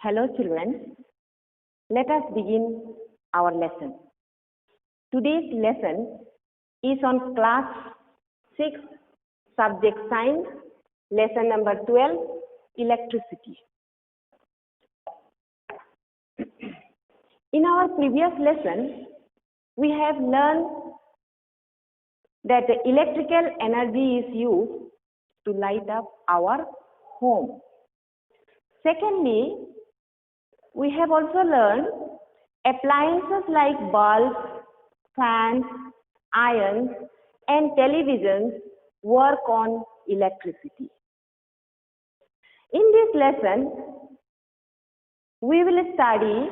Hello children, let us begin our lesson. Today's lesson is on class 6, subject science, lesson number 12, electricity. In our previous lesson, we have learned that the electrical energy is used to light up our home. Secondly, we have also learned appliances like bulbs, fans, irons, and televisions work on electricity. In this lesson, we will study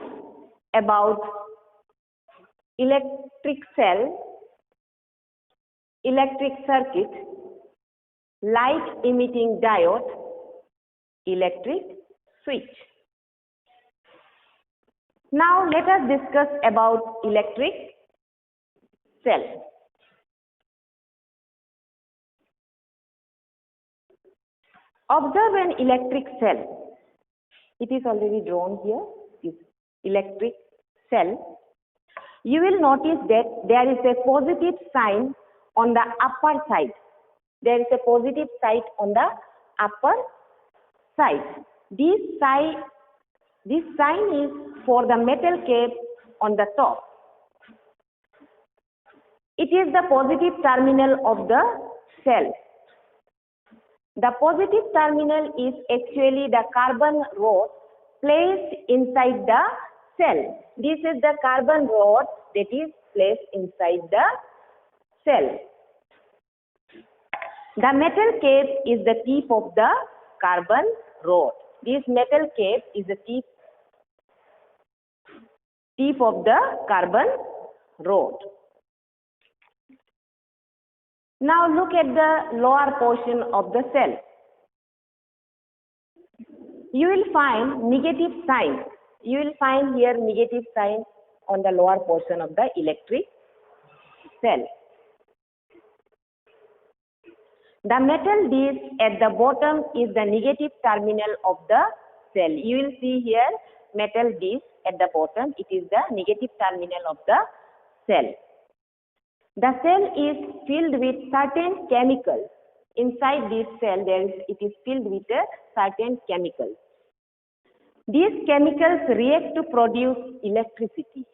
about electric cell, electric circuit, light emitting diode, electric switch. Now let us discuss about electric cell. Observe an electric cell. It is already drawn here, this electric cell. You will notice that there is a positive sign on the upper side. There is a positive sign on the upper side. This sign is for the metal cap on the top. It is the positive terminal of the cell. The positive terminal is actually the carbon rod placed inside the cell. This is the carbon rod that is placed inside the cell. The metal cap is the tip of the carbon rod. This metal cap is the tip of the carbon rod. Now look at the lower portion of the cell. You will find negative sign. You will find here negative sign on the lower portion of the electric cell. The metal disc at the bottom is the negative terminal of the cell. You will see here metal disc at the bottom. It is the negative terminal of the cell. The cell is filled with certain chemicals. Inside this cell, it is filled with certain chemicals. These chemicals react to produce electricity.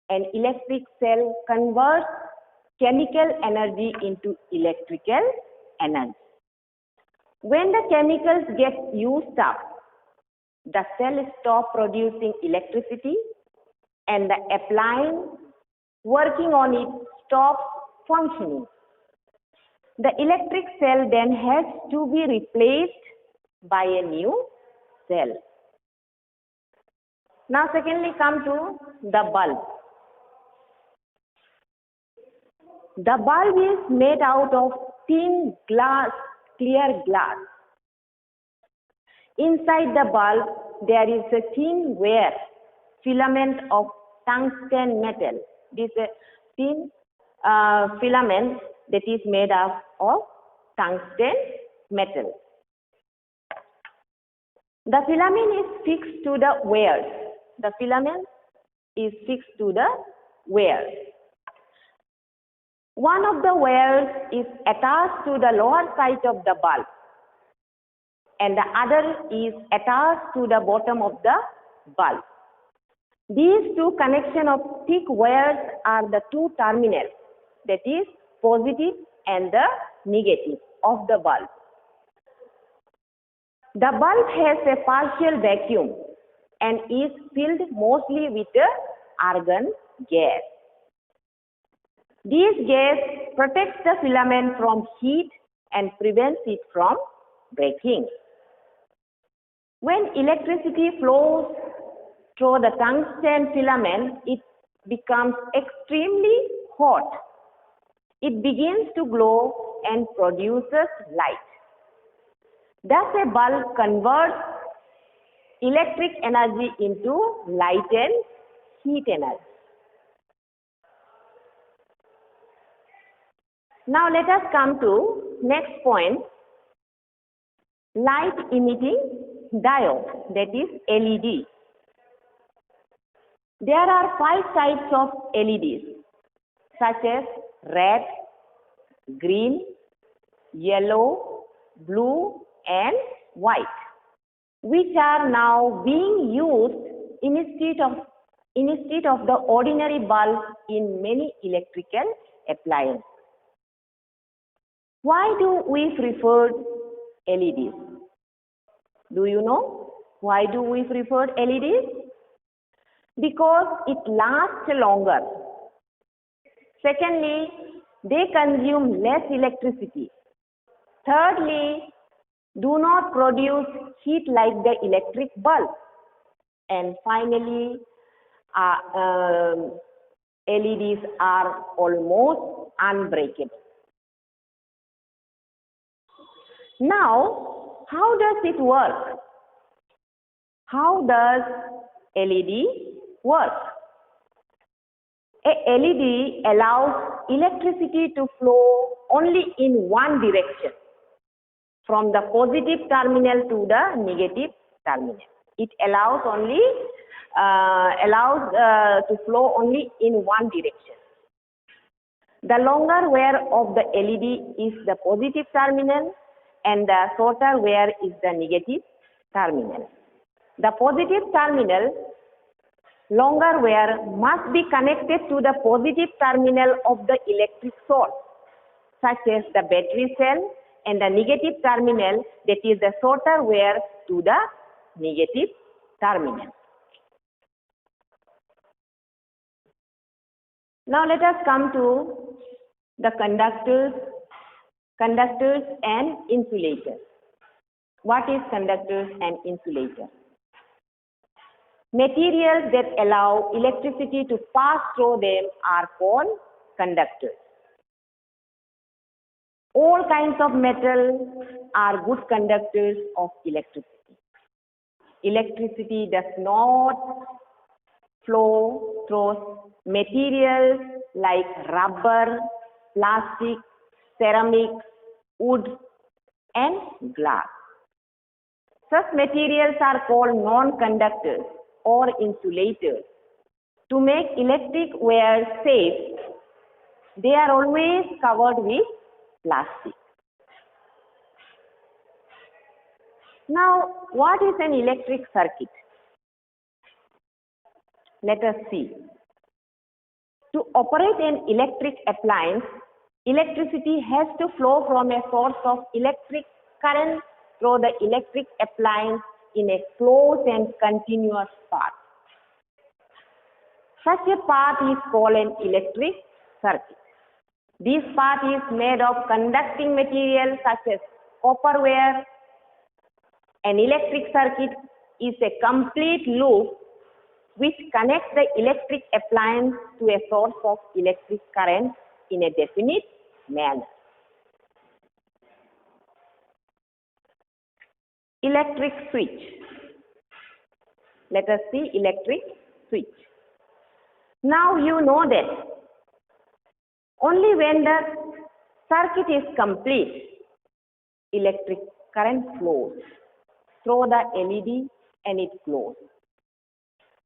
An electric cell converts chemical energy into electrical energy. When the chemicals get used up, the cell stops producing electricity and the appliance working on it stops functioning. The electric cell then has to be replaced by a new cell. Now secondly come to the bulb. The bulb is made out of thin glass, clear glass. Inside the bulb there is a thin wire, filament of tungsten metal. This is a thin filament that is made up of tungsten metal. The filament is fixed to the wires. The filament is fixed to the wires. One of the wires is attached to the lower side of the bulb and the other is attached to the bottom of the bulb. These two connections of thick wires are the two terminals, that is positive and the negative of the bulb. The bulb has a partial vacuum and is filled mostly with argon gas. This gas protects the filament from heat and prevents it from breaking. When electricity flows through the tungsten filament, it becomes extremely hot. It begins to glow and produces light. Thus, a bulb converts electric energy into light and heat energy. Now let us come to next point, light emitting diode, that is LED. There are 5 types of LEDs such as red, green, yellow, blue and white, which are now being used instead of the ordinary bulb in many electrical appliances. Why do we prefer LEDs? Do you know why do we prefer LEDs? Because it lasts longer. Secondly, they consume less electricity. Thirdly, do not produce heat like the electric bulb. And finally, LEDs are almost unbreakable. Now, how does it work? How does LED work? A LED allows electricity to flow only in one direction, from the positive terminal to the negative terminal. It allows to flow only in one direction. The longer wear of the LED is the positive terminal and the shorter wear is the negative terminal. The positive terminal longer wear must be connected to the positive terminal of the electric source, such as the battery cell, and the negative terminal, that is the shorter wear, to the negative terminal. Now let us come to the conductors and insulators. What is conductors and insulators? Materials that allow electricity to pass through them are called conductors. All kinds of metal are good conductors of electricity. Electricity does not flow through materials like rubber, plastic, ceramic, wood, and glass. Such materials are called non-conductors or insulators. To make electric wires safe, they are always covered with plastic. Now, what is an electric circuit? Let us see. To operate an electric appliance, electricity has to flow from a source of electric current through the electric appliance in a closed and continuous path. Such a path is called an electric circuit. This path is made of conducting material such as copper wire. An electric circuit is a complete loop which connects the electric appliance to a source of electric current in a definite manner. Electric switch. Let us see electric switch. Now you know that only when the circuit is complete, electric current flows through the LED and it glows.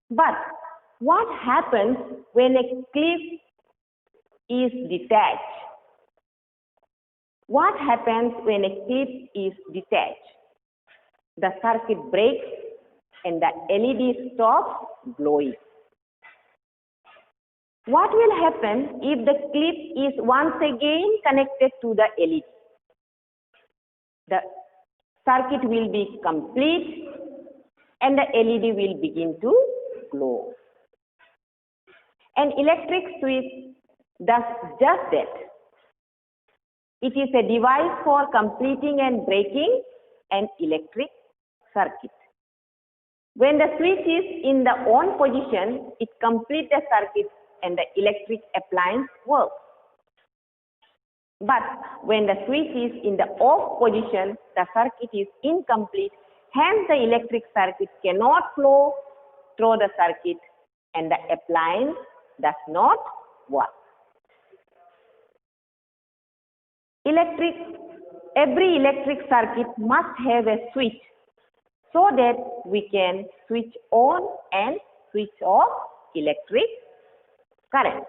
But what happens when a clip is detached? What happens when a clip is detached? The circuit breaks and the LED stops glowing. What will happen if the clip is once again connected to the LED? The circuit will be complete and the LED will begin to glow. An electric switch does just that. It is a device for completing and breaking an electric circuit. When the switch is in the on position, it completes the circuit and the electric appliance works. But when the switch is in the off position, the circuit is incomplete, hence the electric circuit cannot flow through the circuit and the appliance does not work. Every electric circuit must have a switch so that we can switch on and switch off electric current.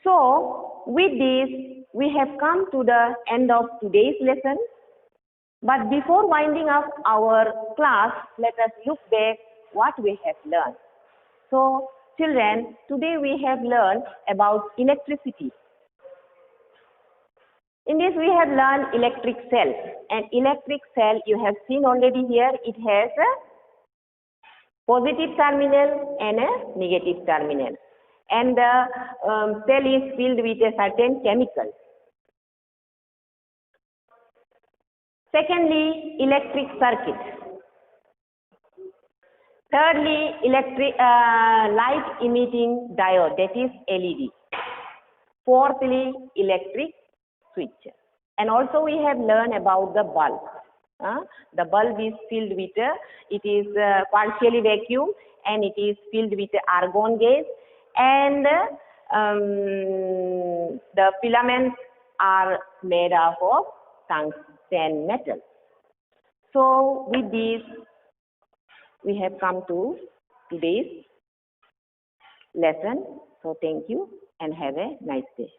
So, with this, we have come to the end of today's lesson. But before winding up our class, let us look back what we have learned. So, children, today we have learned about electricity. In this, we have learned electric cell. And electric cell, you have seen already here, it has a positive terminal and a negative terminal. And the cell is filled with a certain chemical. Secondly, electric circuit. Thirdly, light emitting diode, that is LED. Fourthly, electric switch. And also we have learned about the bulb. The bulb is filled with, it is partially vacuum and it is filled with argon gas, and the filaments are made up of tungsten metal. So with this, we have come to today's lesson. So thank you and have a nice day.